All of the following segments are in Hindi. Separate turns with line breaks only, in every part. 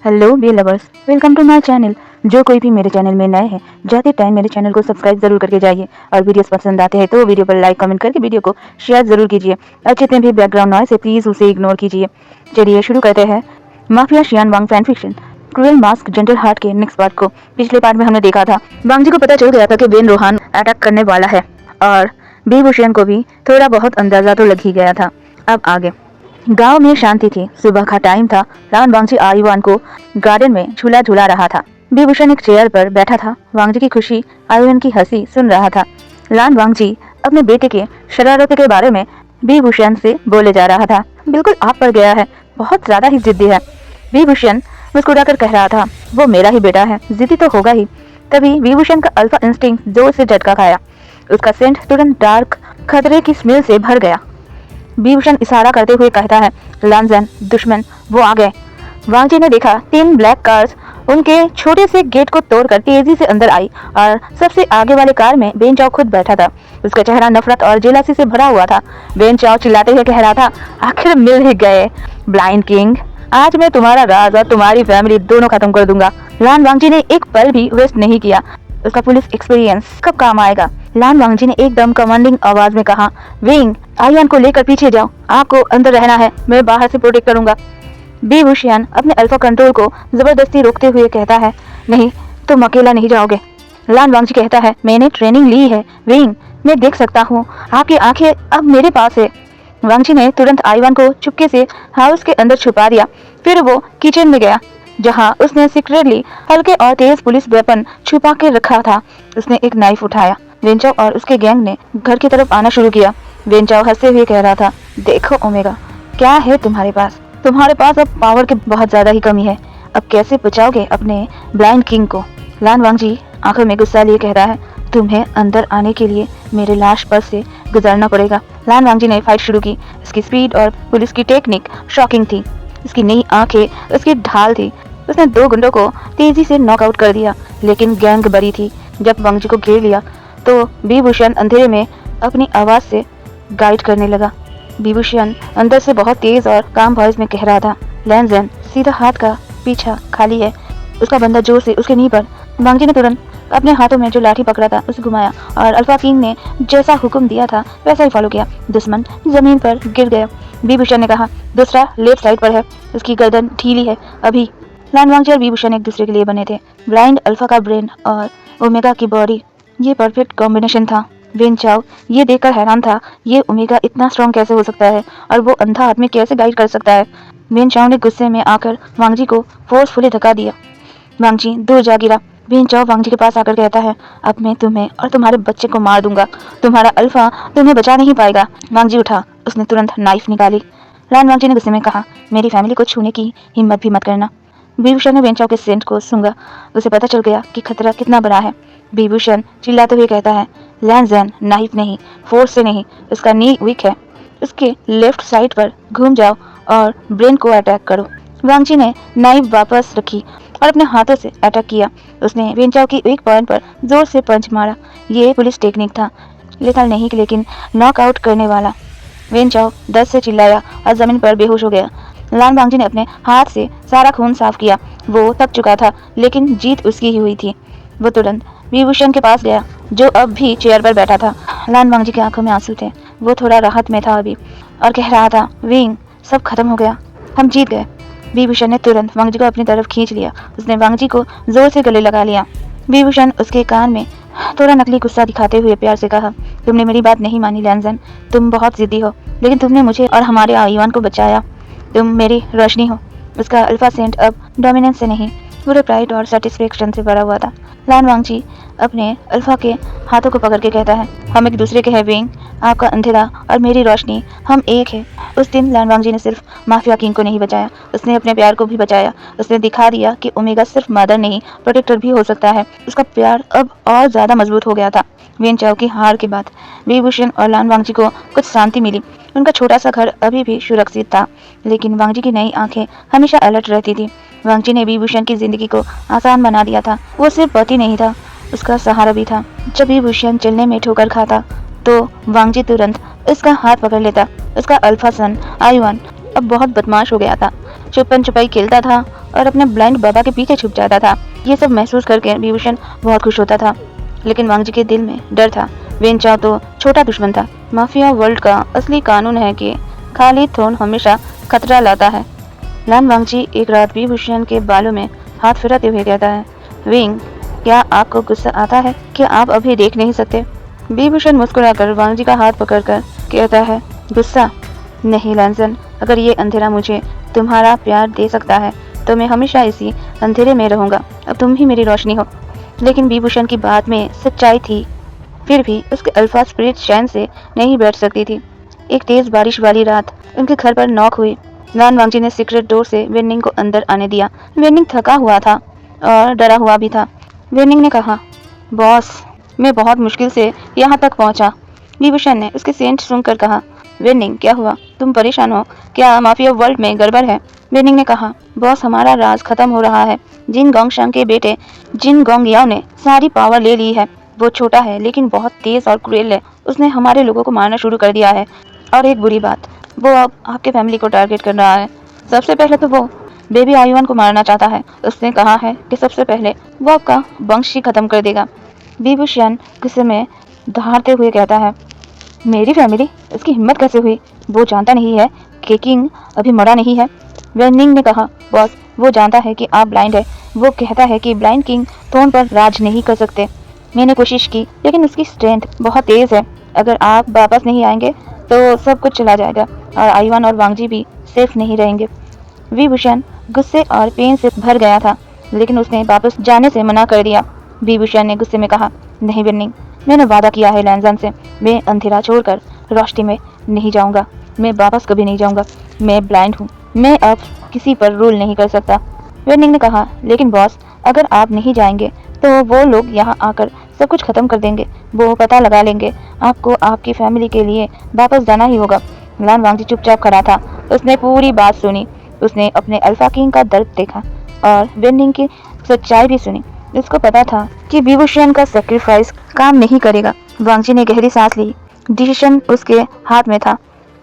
Hello B lovers, welcome to my channel. जो कोई भी मेरे चैनल में नए हैं, जाते टाइम मेरे चैनल को सब्सक्राइब जरूर करके जाइए और वीडियोस पसंद आते हैं तो वीडियो पर लाइक कमेंट करके वीडियो को शेयर जरूर कीजिए और जितने भी बैकग्राउंड नॉइस है प्लीज उसे इग्नोर कीजिए। चलिए शुरू करते हैं mafia Xian Wang fan fiction cruel mask gentle heart के नेक्स्ट पार्ट को। पिछले पार्ट में हमने देखा था वांग जी को पता चल गया था कि बेन रोहान अटैक करने वाला है और बी भूषण को भी थोड़ा बहुत अंदाजा तो लग ही गया था। अब आगे गांव में शांति थी। सुबह का टाइम था। लान वांगजी आयुवान को गार्डन में झूला झूला रहा था। विभूषण एक चेयर पर बैठा था। वांगजी की खुशी, आयुवान की हंसी सुन रहा था। लान वांगजी अपने बेटे के शरारतों के बारे में विभूषण से बोले जा रहा था। बिल्कुल आप पर गया है, बहुत ज्यादा ही जिद्दी है। विभूषण मुस्कुराकर कह रहा था, वो मेरा ही बेटा है, जिद्दी तो होगा ही। तभी विभूषण का अल्फा इंस्टिंक्ट जोर से झटका खाया। उसका सेंट तुरंत डार्क खतरे की स्मेल से भर गया। विभूषण इशारा करते हुए कहता है, लानजन दुश्मन वो आ गए। वांगजी ने देखा 3 ब्लैक कार्स उनके छोटे से गेट को तोड़कर तेजी से अंदर आई और सबसे आगे वाले कार में बेन चाओ खुद बैठा था। उसका चेहरा नफरत और जेलसी से भरा हुआ था। बेन चाओ चिल्लाते हुए कह रहा था, आखिर मिल ही गए ब्लाइंड किंग, आज मैं तुम्हारा राज और तुम्हारी फैमिली दोनों खत्म कर दूंगा। लान वांगजी ने एक पल भी वेस्ट नहीं किया। उसका पुलिस एक्सपीरियंस कब काम आएगा। लान वांगजी ने एकदम कमांडिंग आवाज में कहा, विंग आयुआन को लेकर पीछे जाओ, आपको अंदर रहना है, मैं बाहर से प्रोटेक्ट करूंगा। बी भूषण अपने अल्फा कंट्रोल को जबरदस्ती रोकते हुए कहता है, नहीं तुम अकेला नहीं जाओगे। लान वांगजी कहता है, मैंने ट्रेनिंग ली है विंग, मैं देख सकता हूँ, आपकी आंखें अब मेरे पास है। वांगजी ने तुरंत आयुआन को चुपके से हाउस के अंदर छुपा दिया। फिर वो किचन में गया जहां उसने सीक्रेटली हल्के और तेज पुलिस वेपन छुपा के रखा था। उसने एक नाइफ उठाया। वेंचाओ और उसके गैंग ने घर की तरफ आना शुरू किया। वेंचाओ हंसते हुए कह रहा था, देखो ओमेगा, क्या है तुम्हारे पास? तुम्हारे पास अब पावर की बहुत ज्यादा ही कमी है। अब कैसे बचाओगे अपने ब्लाइंड किंग को? लान वांगजी आंखों में गुस्सा लिए कह रहा है, तुम्हें अंदर आने के लिए मेरे लाश पर से गुजरना पड़ेगा। लान वांगजी ने फाइट शुरू की। इसकी स्पीड और पुलिस की टेक्निक शॉकिंग थी। इसकी नई आंखें उसकी ढाल थी। उसने 2 गुंडों को तेजी से नॉकआउट कर दिया, लेकिन गैंग बड़ी थी। जब वांगजी को घेर लिया तो विभूषण अंधेरे में अपनी आवाज से गाइड करने लगा। विभूषण अंदर से बहुत तेज और काम वॉइस में कह रहा था, लैनजन सीधा हाथ का पीछा खाली है। उसका बंदा जोर से उसके नी पर। वांगजी ने तुरंत अपने हाथों में जो लाठी पकड़ा था उसे घुमाया और अल्फा किंग ने जैसा हुक्म दिया था वैसा ही फॉलो किया। दुश्मन जमीन पर गिर गया। विभूषण ने कहा, दूसरा लेफ्ट साइड पर है, उसकी गर्दन ढीली है अभी। लान वांगजी और विभूषण एक दूसरे के लिए बने थे। ब्लाइंड अल्फा का ब्रेन और ओमेगा की बॉडी, ये परफेक्ट कॉम्बिनेशन था। वेन चाओ ये देखकर हैरान था, ये ओमेगा इतना स्ट्रॉन्ग कैसे हो सकता है और वो अंधा आदमी कैसे गाइड कर सकता है। वेन चाओ ने गुस्से में आकर वांगजी को फोर्सफुली धक्का दिया। वांगजी दूर जा गिरा। वेन चाओ वांगजी के पास आकर कहता है, अब मैं तुम्हें और तुम्हारे बच्चे को मार दूंगा, तुम्हारा अल्फा तुम्हें बचा नहीं पाएगा। वांगजी उठा। उसने तुरंत नाइफ निकाली। लान वांगजी ने गुस्से में कहा, मेरी फैमिली को छूने की हिम्मत भी मत करना। विभूषण ने वेंचाओ के सेंट को सूंघा। उसे पता चल गया कि खतरा कितना बड़ा है। विभूषण चिल्लाते हुए कहता है, लैनजन नाइफ नहीं, फोर्स से नहीं, उसका नी वीक है, उसके लेफ्ट साइड पर घूम जाओ और ब्रेन को अटैक करो। वांगजी ने नाइफ वापस रखी और अपने हाथों से अटैक किया। उसने वेंचाओ की वीक पॉइंट पर जोर से पंच मारा। ये पुलिस टेक्निक था, लेथल नहीं लेकिन नॉकआउट करने वाला। वेंचाओ दर्द से चिल्लाया और जमीन पर बेहोश हो गया। लान वांगजी ने अपने हाथ से सारा खून साफ किया। वो थक चुका था, लेकिन जीत उसकी ही हुई थी। वो तुरंत विभूषण के पास गया, जो अब भी चेयर पर बैठा था। लान वांगजी की आंखों में आंसू थे। वो थोड़ा राहत में था अभी और कह रहा था, विंग सब खत्म हो गया, हम जीत गए। विभूषण ने तुरंत वांगजी को अपनी तरफ खींच लिया। उसने वांगजी को जोर से गले लगा लिया। विभूषण उसके कान में थोड़ा नकली गुस्सा दिखाते हुए प्यार से कहा, तुमने मेरी बात नहीं मानी लैनजन, तुम बहुत जिद्दी हो, लेकिन तुमने मुझे और हमारे आयुआन को बचाया। तुम मेरी रोशनी हो। उसका अल्फा सेंट अब डोमिनेंस से नहीं, पूरे प्राइड और सेटिस्फेक्शन से भरा हुआ था। लान वांगजी अपने अल्फा के हाथों को पकड़ के कहता है, हम एक दूसरे के हैं विंग, आपका अंधेरा और मेरी रोशनी, हम एक है। उस दिन लान वांगजी ने सिर्फ माफिया किंग को नहीं बचाया, उसने अपने प्यार को भी बचाया। उसने दिखा दिया कि ओमेगा सिर्फ मदर नहीं, प्रोटेक्टर भी हो सकता है। उसका प्यार अब और ज्यादा मजबूत हो गया था। वेन चाओ की हार के बाद विभूषण और लान वांगजी को कुछ शांति मिली। उनका छोटा सा घर अभी भी सुरक्षित था, लेकिन वांगजी की नई आंखें हमेशा अलर्ट रहती थी। वांगजी ने विभूषण की जिंदगी को आसान बना दिया था। वो सिर्फ पति नहीं था, उसका सहारा भी था। जब विभूषण चलने में ठोकर खाता तो वांगजी तुरंत उसका हाथ पकड़ लेता। उसका अल्फा सन आयुआन अब बहुत बदमाश हो गया था। छुपन छुपाई खेलता था और अपने ब्लाइंड बाबा के पीछे छुप जाता था। ये सब महसूस करके विभूषण बहुत खुश होता था, लेकिन वांगजी के दिल में डर था। वेन चाओ तो छोटा दुश्मन था। माफिया वर्ल्ड का असली कानून है कि खाली थ्रोन हमेशा खतरा लाता है। लान वांगजी एक रात विभूषण के बालों में हाथ फिराते हुए कहता है, विंग, क्या आपको गुस्सा आता है? क्या आप अभी देख नहीं सकते? विभूषण मुस्कुराकर वांगजी का हाथ पकड़कर कहता है, गुस्सा नहीं लैंसन, अगर ये अंधेरा मुझे तुम्हारा प्यार दे सकता है तो मैं हमेशा इसी अंधेरे में रहूंगा। अब तुम ही मेरी रोशनी हो। लेकिन विभूषण की बात में सच्चाई थी। फिर भी उसके अल्फा स्पिरिट चैन से नहीं बैठ सकती थी। एक तेज बारिश वाली रात उनके घर पर नॉक हुई। लान वांगजी ने सीक्रेट डोर से वेनिंग को अंदर आने दिया। वेनिंग थका हुआ था और डरा हुआ भी था। वेनिंग ने कहा, बॉस, मैं बहुत मुश्किल से यहाँ तक पहुँचा। विभूषण ने उसके सेंट सूंघकर कहा, वेनिंग, क्या हुआ? तुम परेशान हो? क्या माफिया वर्ल्ड में गड़बड़ है? वेनिंग ने कहा, बॉस, हमारा राज खत्म हो रहा है। जिन गोंगशांग के बेटे जिन गोंगयाओ ने सारी पावर ले ली है। वो छोटा है लेकिन बहुत तेज और क्रूएल है। उसने हमारे लोगों को मारना शुरू कर दिया है। और एक बुरी बात, वो अब आपके फैमिली को टारगेट कर रहा है। सबसे पहले तो वो बेबी आयुआन को मारना चाहता है। उसने कहा है कि सबसे पहले वो आपका वंश ही खत्म कर देगा। विभूषण गुस्से में दहाड़ते हुए कहता है, मेरी फैमिली? इसकी हिम्मत कैसे हुई? वो जानता नहीं है कि किंग अभी मरा नहीं है। वेनिंग ने कहा, बॉस, वो जानता है कि आप ब्लाइंड है। वो कहता है कि ब्लाइंड किंग थ्रोन पर राज नहीं कर सकते। मैंने कोशिश की लेकिन उसकी स्ट्रेंथ बहुत तेज है। अगर आप वापस नहीं आएंगे तो सब कुछ चला जाएगा और आयुआन और वांगजी भी सेफ नहीं रहेंगे। विभूषण गुस्से और पेन से भर गया था, लेकिन उसने वापस जाने से मना कर दिया। विभूषण ने गुस्से में कहा, नहीं वेनिंग, मैंने वादा किया है लैंजन से, मैं अंधेरा छोड़कर रोशनी में नहीं जाऊंगा। मैं वापस कभी नहीं जाऊंगा। मैं ब्लाइंड हूँ। मैं अब किसी पर रूल नहीं कर सकता। वेनिंग ने कहा, लेकिन बॉस, अगर आप नहीं जाएंगे तो वो लोग यहाँ आकर सब कुछ खत्म कर देंगे। वो पता लगा लेंगे। आपको आपकी फैमिली के लिए वापस जाना ही होगा। लान वांगजी चुपचाप खड़ा था। उसने पूरी बात सुनी। उसने अपने अल्फा किंग का दर्द देखा और वेनिंग की सच्चाई भी सुनी। उसको पता था कि विभूषण का सेक्रीफाइस काम नहीं करेगा। वांगजी ने गहरी सांस ली। डिसीजन उसके हाथ में था।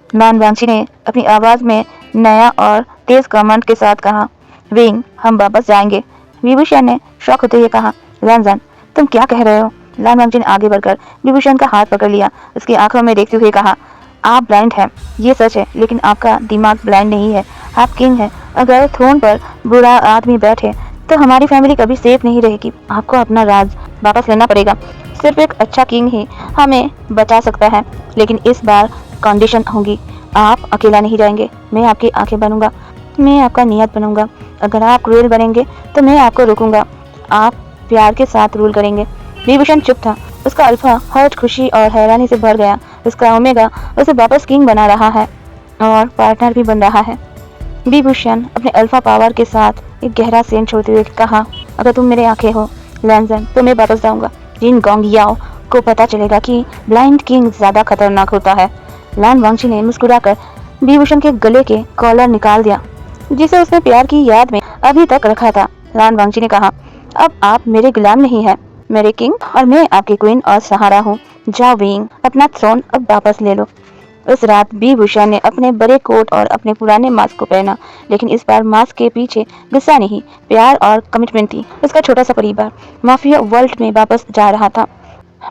लान वांगजी ने अपनी आवाज में नया और तेज कमांड के साथ कहा, विंग, हम वापस जाएंगे। विभूषण ने शॉक होते हुए कहा, लैंजन, तुम क्या कह रहे हो? लान वांगजी ने आगे बढ़कर विभूषण का हाथ पकड़ लिया। उसकी आंखों में देखते हुए कहा, आप ब्लाइंड हैं, ये सच है, लेकिन आपका दिमाग ब्लाइंड नहीं है। आप किंग हैं। अगर थ्रोन पर बुरा आदमी बैठे तो हमारी फैमिली कभी सेफ नहीं रहेगी। आपको अपना राज वापस लेना पड़ेगा। सिर्फ एक अच्छा किंग ही हमें बचा सकता है, लेकिन इस बार कंडीशन होगी। आप अकेला नहीं जाएंगे। मैं आपकी आंखें बनूंगा। मैं आपका नियत बनूंगा। अगर आप क्रूएल बनेंगे तो मैं आपको रोकूंगा। आप प्यार के साथ रूल करेंगे। विभूषण चुप था। उसका अल्फा हर्ट, खुशी और हैरानी से भर गया। उसका ओमेगा उसे वापस किंग बना रहा है और पार्टनर भी बन रहा है। विभूषण अपने अल्फा पावर के साथ एक गहरा सेंट छोड़ते हुए कहा, अगर तुम मेरे आंखें हो लैंजन, तो मैं वापस जाऊंगा। जिन गोंगयाओ को पता चलेगा कि ब्लाइंड किंग ज्यादा खतरनाक होता है। लान वांगजी ने मुस्कुराकर विभूषण के गले के कॉलर निकाल दिया, जिसे उसने प्यार की याद में अभी तक रखा था। लान वांगजी ने कहा, अब आप मेरे गुलाम नहीं हैं, मेरे किंग, और मैं आपकी क्वीन और सहारा हूँ। जाओ विंग, अपना थ्रोन अब वापस ले लो। उस रात विभूषण ने अपने बड़े कोट और अपने पुराने मास्क को पहना, लेकिन इस बार मास्क के पीछे गुस्सा नहीं, प्यार और कमिटमेंट थी। उसका छोटा सा परिवार माफिया वर्ल्ड में वापस जा रहा था।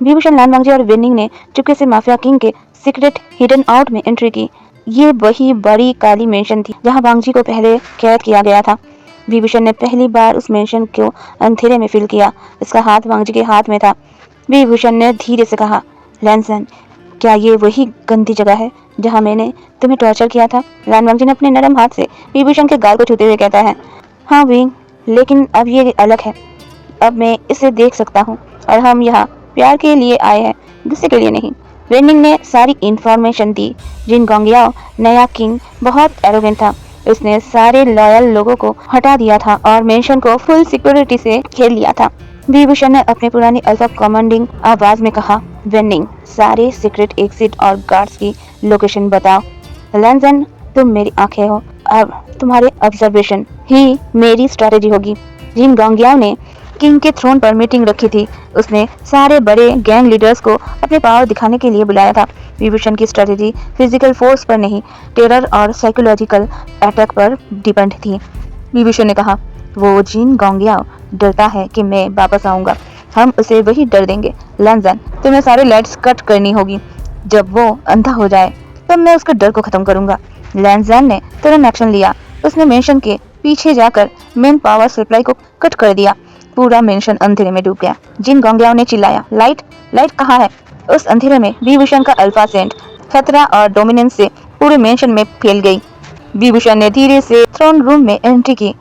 विभूषण, लान वांगजी और वेनिंग ने चुपके से माफिया किंग के सीक्रेट हिडन आउट में एंट्री की। ये वही बड़ी काली मेंशन थी जहां वांगजी को पहले कैद किया गया था। विभूषण ने पहली बार उस मेंशन को अंधेरे में फील किया। इसका हाथ वांगजी के हाथ में था। विभूषण ने धीरे से कहा, लैंसन, क्या ये वही गंदी जगह है जहां मैंने तुम्हें टॉर्चर किया था? लान वांगजी ने अपने नरम हाथ से विभूषण के गाल को छूते हुए कहता है, हाँ विंग, लेकिन अब ये अलग है। अब मैं इसे देख सकता हूँ और हम यहाँ प्यार के लिए आए हैं, गुस्से के लिए नहीं। वेनिंग ने सारी इंफॉर्मेशन दी। जिन गोंगयाओ नया किंग बहुत एरोगेंट था। उसने सारे लॉयल लोगों को हटा दिया था और मेंशन को फुल सिक्योरिटी से घेर लिया था। विभूषण ने अपने पुरानी अल्फा कमांडिंग आवाज में कहा, वेनिंग, सारे सीक्रेट एग्जिट और गार्ड्स की लोकेशन बताओ। लैंजन, तुम मेरी आंखें हो। अब तुम्हारे ऑब्जर्वेशन ही मेरी स्ट्रेटेजी होगी। जिन गोंगयाओ ने किंग के थ्रोन पर मीटिंग रखी थी, उसने सारे बड़े गैंग लीडर्स को अपने पावर दिखाने के लिए बुलाया था। विभूषण की स्ट्रेटेजी फिजिकल फोर्स पर नहीं, टेरर और साइकोलॉजिकल अटैक पर डिपेंड थी। विभूषण ने कहा, वो जिन गोंगयाओ डरता है कि मैं वापस आऊंगा। हम उसे वही डर देंगे। लैंजन, तुम्हें सारे लाइट्स कट करनी होगी। जब वो अंधा हो जाए तब मैं उसके डर को खत्म करूंगा। लैंजन ने तुरंत एक्शन लिया। उसने मेंशन के पीछे जाकर मेन पावर सप्लाई को कट कर दिया। पूरा मेंशन अंधेरे में डूब गया। जिन गोंगयाओ ने चिल्लाया, लाइट लाइट कहाँ है? उस अंधेरे में विभूषण का अल्फा सेंट खतरा और डोमिनेंस से पूरे मेंशन में फैल गई। विभूषण ने धीरे से थ्रोन रूम में एंट्री की।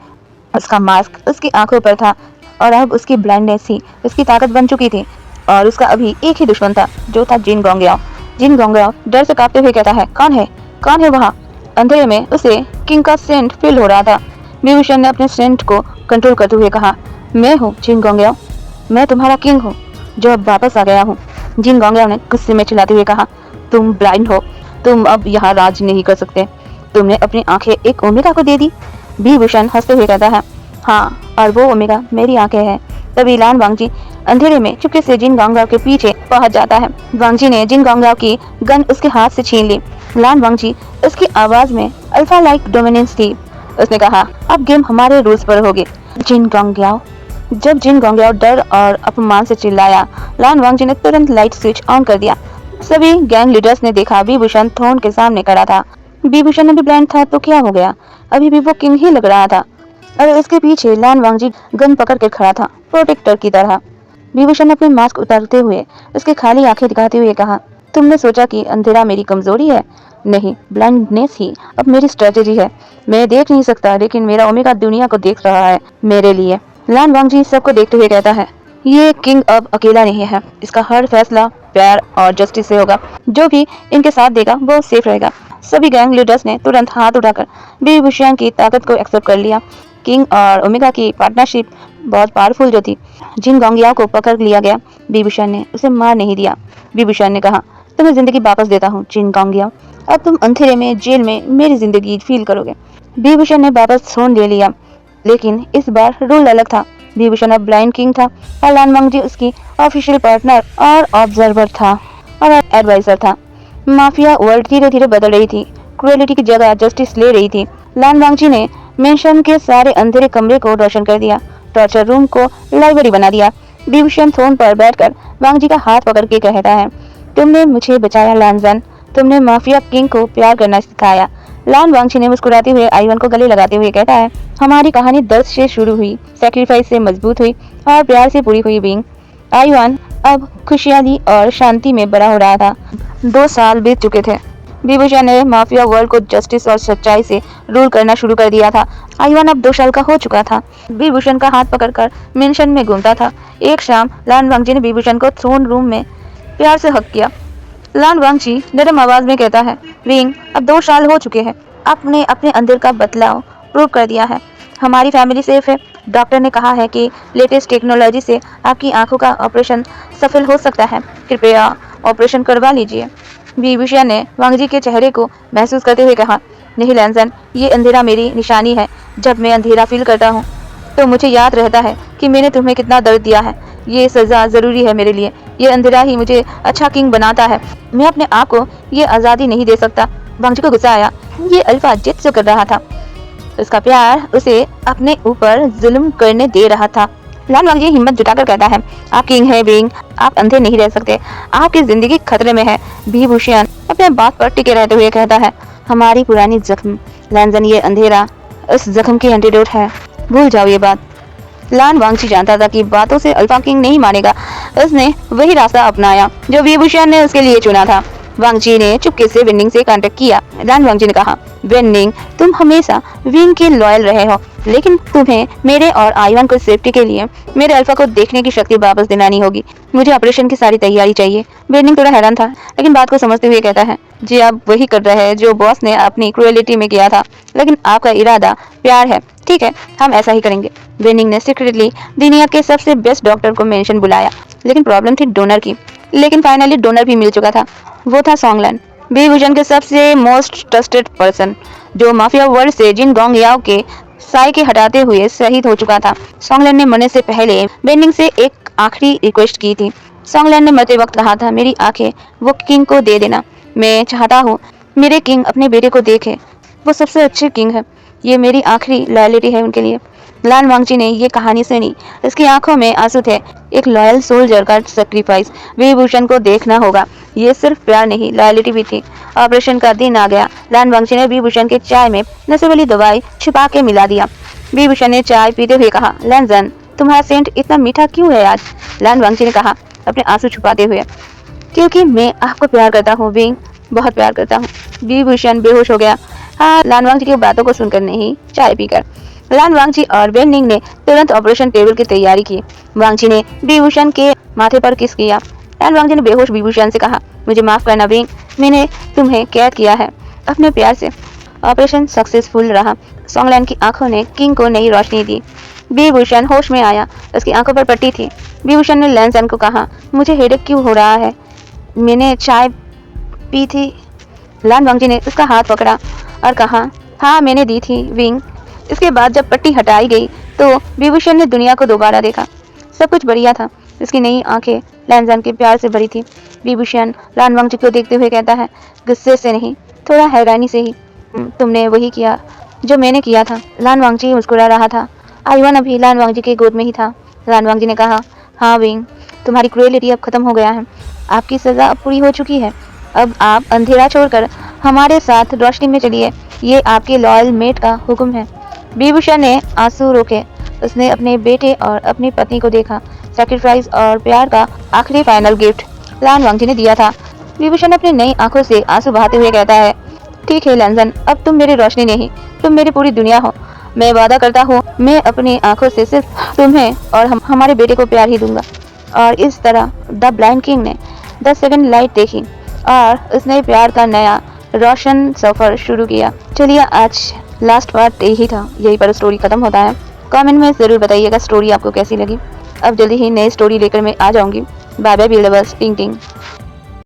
उसका मास्क उसकी आंखों पर था और अब उसकी ब्लाइंडनेस ही उसकी ताकत बन चुकी थी। और उसका अभी एक ही दुश्मन था, जो था जिन गोंगयाओ। जिन गोंगयाओ डर से कांपते हुए कहता है, कौन है? कौन है वहाँ? अंधेरे में उसे किंग का सेंट फील हो रहा था। विभूषण ने अपने सेंट को कंट्रोल करते हुए कहा, मैं हूँ जिन गोंगयाओ, मैं तुम्हारा किंग हूँ जो अब वापस आ गया हूँ। जिन गोंगयाओ ने गुस्से में चिल्लाते हुए कहा, तुम ब्लाइंड हो, तुम अब यहाँ राज नहीं कर सकते। तुमने अपनी आंखें एक ओमेगा को दे दी। विभूषण हंसते हुए कहता है, हाँ, और वो ओमेगा मेरी आंखें हैं। तभी लान वांगजी अंधेरे में चुपके से जिन गोंगयाओ के पीछे पहुंच जाता है। वांगजी ने जिन गोंगयाओ की गन उसके हाथ से छीन ली। लान वांगजी, उसकी आवाज में अल्फा लाइक डोमिनेंस थी। उसने कहा, अब गेम हमारे रूल्स पर होगी। जिन गोंगयाओ जब जिन गोंगयाओ डर और अपमान से चिल्लाया, लान वांगजी ने तुरंत लाइट स्विच ऑन कर दिया। सभी गैंग लीडर्स ने देखा विभूषण थ्रोन के सामने खड़ा था। विभूषण अभी ब्लाइंड था तो क्या हो गया, अभी भी वो किंग ही लग रहा था। और इसके पीछे लान वांगजी गन पकड़ के खड़ा था, प्रोटेक्टर की तरह। विभूषण ने अपने मास्क उतारते हुए उसकी खाली आंखें दिखाते हुए कहा, तुमने सोचा कि अंधेरा मेरी कमजोरी है? नहीं, ब्लाइंडनेस ही अब मेरी स्ट्रेटेजी है। मैं देख नहीं सकता, लेकिन मेरा ओमेगा दुनिया को देख रहा है मेरे लिए। लान वांगजी सबको देखते हुए कहता है, ये किंग अब अकेला नहीं है। इसका हर फैसला प्यार और जस्टिस से होगा। जो भी इनके साथ देगा वो सेफ रहेगा। सभी गैंग लीडर्स ने तुरंत हाथ उठाकर विभूषण की ताकत को एक्सेप्ट कर लिया। किंग और ओमेगा की पार्टनरशिप बहुत पावरफुल जो थी। जिन गोंगयाओ को पकड़ लिया गया, विभूषण ने उसे मार नहीं दिया। विभूषण ने कहा, तुम्हें जिंदगी वापस देता हूँ जिन गोंगयाओ, अब तुम अंधेरे में जेल में मेरी जिंदगी फील करोगे। विभूषण ने वापस थ्रोन ले लिया, लेकिन इस बार रूल अलग था। विभूषण अब ब्लाइंड किंग था और लान वांगजी उसकी ऑफिशियल पार्टनर और ऑब्जर्वर था और एडवाइजर था। माफिया वर्ल्ड धीरे धीरे बदल रही थी, क्रूएलिटी की जगह जस्टिस ले रही थी। लान वांगजी ने मेंशन के सारे अंधेरे कमरे को रोशन कर दिया, टॉर्चर रूम को लाइब्रेरी बना दिया। विभूषण थ्रोन पर बैठकर वांगजी का हाथ पकड़ के कहता है, तुमने मुझे बचाया लैंजन, तुमने माफिया किंग को प्यार करना सिखाया। लान वांगजी ने मुस्कुराते हुए आईवान को गले लगाते हुए कहता है, हमारी कहानी दर्द से शुरू हुई, सैक्रिफाइस से मजबूत हुई और प्यार से पूरी हुई बीइंग। आईवान अब खुशहाली और शांति में बड़ा हो रहा था। 2 साल बीत चुके थे। विभूषण ने माफिया वर्ल्ड को जस्टिस और सच्चाई से रूल करना शुरू कर दिया था। आईवान अब 2 साल का हो चुका था। विभूषण का हाथ पकड़कर मेंशन में घूमता था। एक शाम लान वांगजी ने विभूषण को थ्रोन रूम में प्यार से हक किया। लान वांगजी नरम आवाज में कहता है, विंग, अब 2 साल हो चुके हैं। आपने अपने अंदर का बदलाव प्रूव कर दिया है। हमारी फैमिली सेफ है। डॉक्टर ने कहा है कि लेटेस्ट टेक्नोलॉजी से आपकी आंखों का ऑपरेशन सफल हो सकता है। कृपया ऑपरेशन करवा लीजिए। विभूषण ने वांगजी के चेहरे को महसूस करते हुए कहा, नहीं लैंजन, ये अंधेरा मेरी निशानी है। जब मैं अंधेरा फील करता हूँ तो मुझे याद रहता है कि मैंने तुम्हें कितना दर्द दिया है। ये सजा जरूरी है मेरे लिए। ये अंधेरा ही मुझे अच्छा किंग बनाता है। मैं अपने आप को ये आज़ादी नहीं दे सकता। वांगजी को गुस्सा आया। ये अल्फा जिद से कर रहा था। उसका प्यार उसे अपने ऊपर जुल्म करने दे रहा था। लान वांगजी हिम्मत जुटाकर कहता है, आप किंग है विंग, आप अंधे नहीं रह सकते। आपकी जिंदगी खतरे में है। विभूषण अपने बात पर टिके रहते हुए कहता है, हमारी पुरानी जख्म लैंजन, ये अंधेरा उस जख्म की एंटीडोट है। भूल जाओ ये बात। लान वांगजी जानता था कि बातों से अल्फा किंग नहीं मानेगा। उसने वही रास्ता अपनाया जो विभूषण ने उसके लिए चुना था। वांगजी ने चुपके से वेनिंग से कांटेक्ट किया। लान वांगजी ने कहा, वेनिंग, तुम हमेशा विंग के लॉयल रहे हो, लेकिन तुम्हें मेरे और आईवान को सेफ्टी के लिए मेरे अल्फा को देखने की शक्ति वापस दिलानी होगी। मुझे ऑपरेशन की सारी तैयारी चाहिए। वेनिंग थोड़ा हैरान था, लेकिन बात को समझते हुए कहता है, जी आप वही कर रहे हैं जो बॉस ने अपनी क्रूएलिटी में किया था, लेकिन आपका इरादा प्यार है। ठीक है, हम ऐसा ही करेंगे। वेनिंग ने सीक्रेटली दुनिया के सबसे बेस्ट डॉक्टर को मेंशन बुलाया, लेकिन प्रॉब्लम थी डोनर की। लेकिन फाइनली डोनर भी मिल चुका था। वो था सोंगलैन, विभूषण के सबसे मोस्ट ट्रस्टेड पर्सन, जो माफिया वर्ल्ड से जिन गोंगयाओ के साय के हटाते हुए शहीद हो चुका था। सोंगलैन ने मरने से पहले वेनिंग से एक आखिरी रिक्वेस्ट की थी। सोंगलैन ने मरते वक्त कहा था, मेरी आंखें वो किंग को दे देना। मैं चाहता हूँ मेरे किंग अपने बेटे को देखे। वो सबसे अच्छे किंग है। ये मेरी आखिरी लॉयल्टी है उनके लिए। लान वांगची ने ये कहानी सुनी। उसकी आंखों में आंसू थे। एक लॉयल सोल्जर का सेक्रीफाइस विभूषण को देखना होगा। ये सिर्फ प्यार नहीं, लॉयलिटी भी थी। ऑपरेशन का दिन आ गया। लान वांगची ने विभूषण के चाय में नशे वाली दवाई छिपा के मिला दिया। विभूषण ने चाय पीते हुए कहा, लैनजन, तुम्हारा सेंट इतना मीठा क्यों है आज? लान वांगची ने कहा, अपने आंसू छुपाते हुए, क्योंकि मैं आपको प्यार करता हूँ विंग, बहुत प्यार करता हूँ। विभूषण बेहोश हो गया। हाँ, लान वांगची की बातों को सुनकर नहीं, चाय पीकर। लान वांगची और वेन निंग ने तुरंत ऑपरेशन टेबल की तैयारी की। वांगची ने विभूषण के माथे पर किस किया। लान वांगची ने बेहोश विभूषण से कहा, मुझे माफ करना विंग, मैंने तुम्हें कैद किया है अपने प्यार से। ऑपरेशन सक्सेसफुल रहा। सॉन्गलैंड की आंखों ने किंग को नई रोशनी दी। विभूषण होश में आया। उसकी आंखों पर पट्टी थी। विभूषण ने लैनसन को कहा, मुझे हेडेक क्यों हो रहा है? मैंने चाय पी थी। लान वांगची ने उसका हाथ पकड़ा और कहा, हाँ मैंने दी थी विंग। इसके बाद जब पट्टी हटाई गई तो विभूषण ने दुनिया को दोबारा देखा। सब कुछ बढ़िया था। उसकी नई आंखें लैनसन के प्यार से भरी थी। विभूषण लान वांगची को देखते हुए कहता है, गुस्से से नहीं, थोड़ा हैरानी से ही, तुमने वही किया जो मैंने किया था। लान वांगची मुस्कुरा रहा था। आयुवन अभी लान वांगची के गोद में ही था। लान वांगची ने कहा, हाँ विंग, तुम्हारी क्रूएलिटी अब खत्म हो गया है। आपकी सजा अब पूरी हो चुकी है। अब आप अंधेरा छोड़कर हमारे साथ रोशनी में चलिए। ये आपके लॉयल मेट का हुक्म है। विभूषण ने आंसू रोके। उसने अपने बेटे और अपनी पत्नी को देखा। सैक्रिफाइस और प्यार का आखिरी फाइनल गिफ्ट लान वांगची ने दिया था। विभूषण अपनी नई आंखों से आंसू बहाते हुए कहता है, ठीक है लैनसन, अब तुम मेरी रोशनी नहीं, तुम मेरी पूरी दुनिया हो। मैं वादा करता हूँ, मैं अपनी आंखों से सिर्फ तुम्हें और हमारे बेटे को प्यार ही दूंगा। और इस तरह द ब्लाइंड किंग ने 10 सेकंड लाइट देखी और उसने प्यार का नया रोशन सफर शुरू किया। चलिए, आज लास्ट पार्ट यही था, यही पर स्टोरी खत्म होता है। कमेंट में ज़रूर बताइएगा स्टोरी आपको कैसी लगी। अब जल्दी ही नई स्टोरी लेकर मैं आ जाऊंगी। बाय बाय, बिल्डबस, टिंग टिंग।